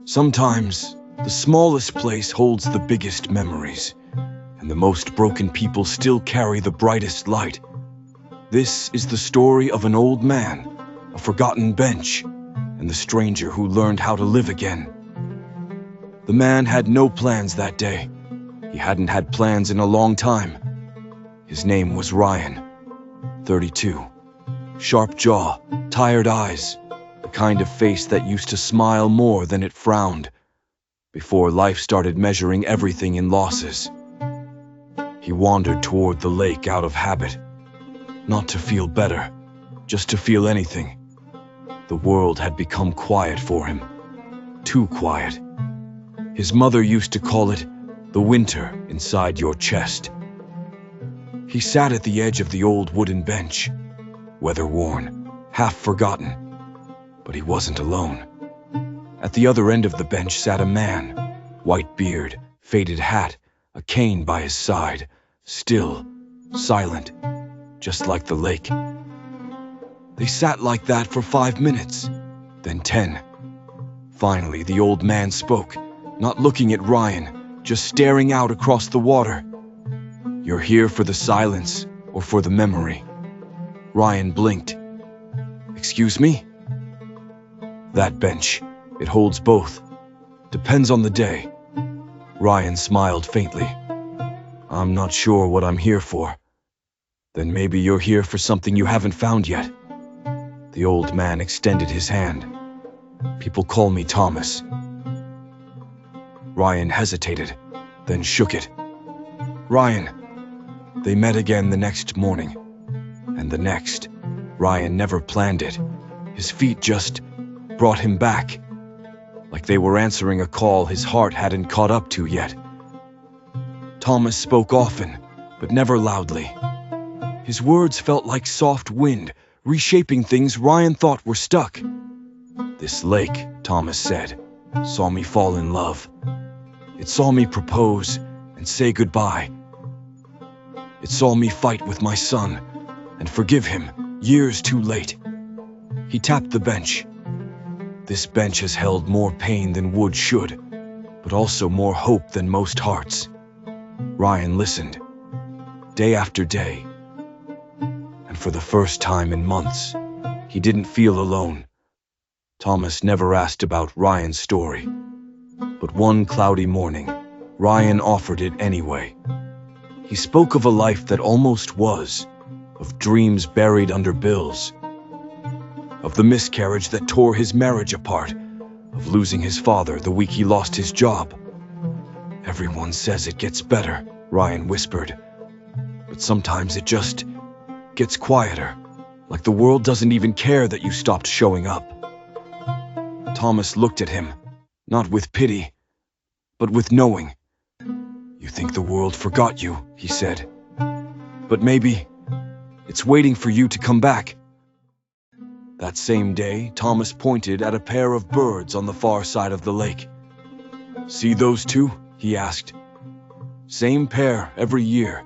Sometimes, the smallest place holds the biggest memories, and the most broken people still carry the brightest light. This is the story of an old man, a forgotten bench, and the stranger who learned how to live again. The man had no plans that day. He hadn't had plans in a long time. His name was Ryan, 32. Sharp jaw, tired eyes, the kind of face that used to smile more than it frowned, before life started measuring everything in losses. He wandered toward the lake out of habit, not to feel better, just to feel anything. The world had become quiet for him, too quiet. His mother used to call it the winter inside your chest. He sat at the edge of the old wooden bench, weather-worn, half-forgotten, but he wasn't alone. At the other end of the bench sat a man, white beard, faded hat, a cane by his side, still, silent, just like the lake. They sat like that for 5 minutes, then 10. Finally, the old man spoke, not looking at Ryan, just staring out across the water. "You're here for the silence or for the memory?" Ryan blinked. "Excuse me?" "That bench, it holds both. Depends on the day." Ryan smiled faintly. "I'm not sure what I'm here for." "Then maybe you're here for something you haven't found yet." The old man extended his hand. "People call me Thomas." Ryan hesitated, then shook it. "Ryan." They met again the next morning, and the next. Ryan never planned it. His feet just brought him back, like they were answering a call his heart hadn't caught up to yet. Thomas spoke often, but never loudly. His words felt like soft wind, reshaping things Ryan thought were stuck. "This lake," Thomas said, "saw me fall in love. It saw me propose and say goodbye. It saw me fight with my son and forgive him years too late." He tapped the bench. "This bench has held more pain than wood should, but also more hope than most hearts." Ryan listened, day after day, and for the first time in months, he didn't feel alone. Thomas never asked about Ryan's story, but one cloudy morning, Ryan offered it anyway. He spoke of a life that almost was, of dreams buried under bills, of the miscarriage that tore his marriage apart, of losing his father the week he lost his job. "Everyone says it gets better," Ryan whispered, "but sometimes it just gets quieter, like the world doesn't even care that you stopped showing up." Thomas looked at him, not with pity, but with knowing. "You think the world forgot you," he said, "but maybe it's waiting for you to come back." That same day, Thomas pointed at a pair of birds on the far side of the lake. "See those two?" he asked. "Same pair every year.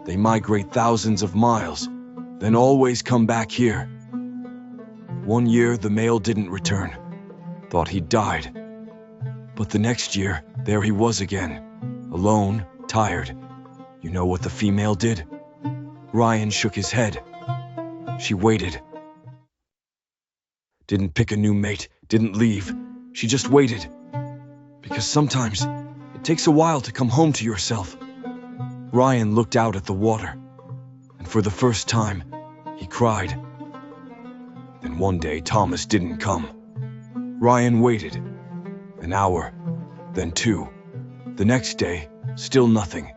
They migrate thousands of miles, then always come back here. One year the male didn't return, thought he'd died. But the next year, there he was again, alone, tired. You know what the female did?" Ryan shook his head. "She waited. Didn't pick a new mate, didn't leave. She just waited. Because sometimes it takes a while to come home to yourself." Ryan looked out at the water, and for the first time, he cried. Then one day, Thomas didn't come. Ryan waited. An hour, then 2. The next day, still nothing.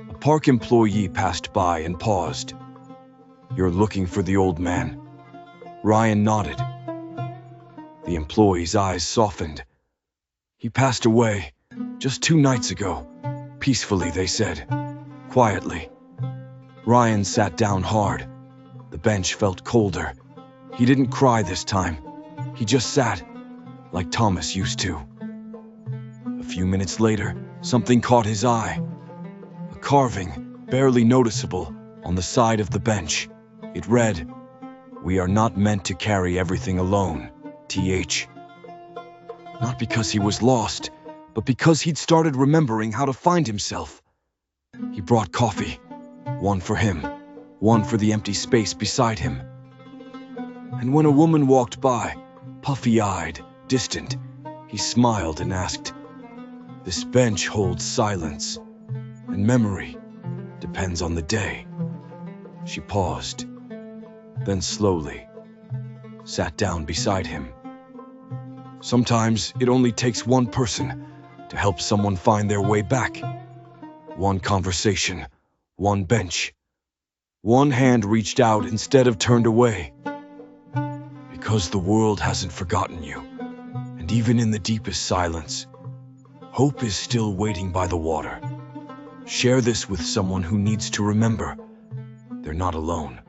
A park employee passed by and paused. "You're looking for the old man?" Ryan nodded. The employee's eyes softened. "He passed away just 2 nights ago. Peacefully," they said. Quietly. Ryan sat down hard. The bench felt colder. He didn't cry this time. He just sat, like Thomas used to. A few minutes later, something caught his eye. A carving, barely noticeable, on the side of the bench. It read, "We are not meant to carry everything alone. TH." Not because he was lost, but because he'd started remembering how to find himself. He brought coffee, one for him, one for the empty space beside him. And when a woman walked by, puffy-eyed, distant, he smiled and asked, "This bench holds silence, and memory depends on the day." She paused, then slowly sat down beside him. Sometimes it only takes one person to help someone find their way back. One conversation, one bench, one hand reached out instead of turned away. Because the world hasn't forgotten you, and even in the deepest silence, hope is still waiting by the water. Share this with someone who needs to remember they're not alone.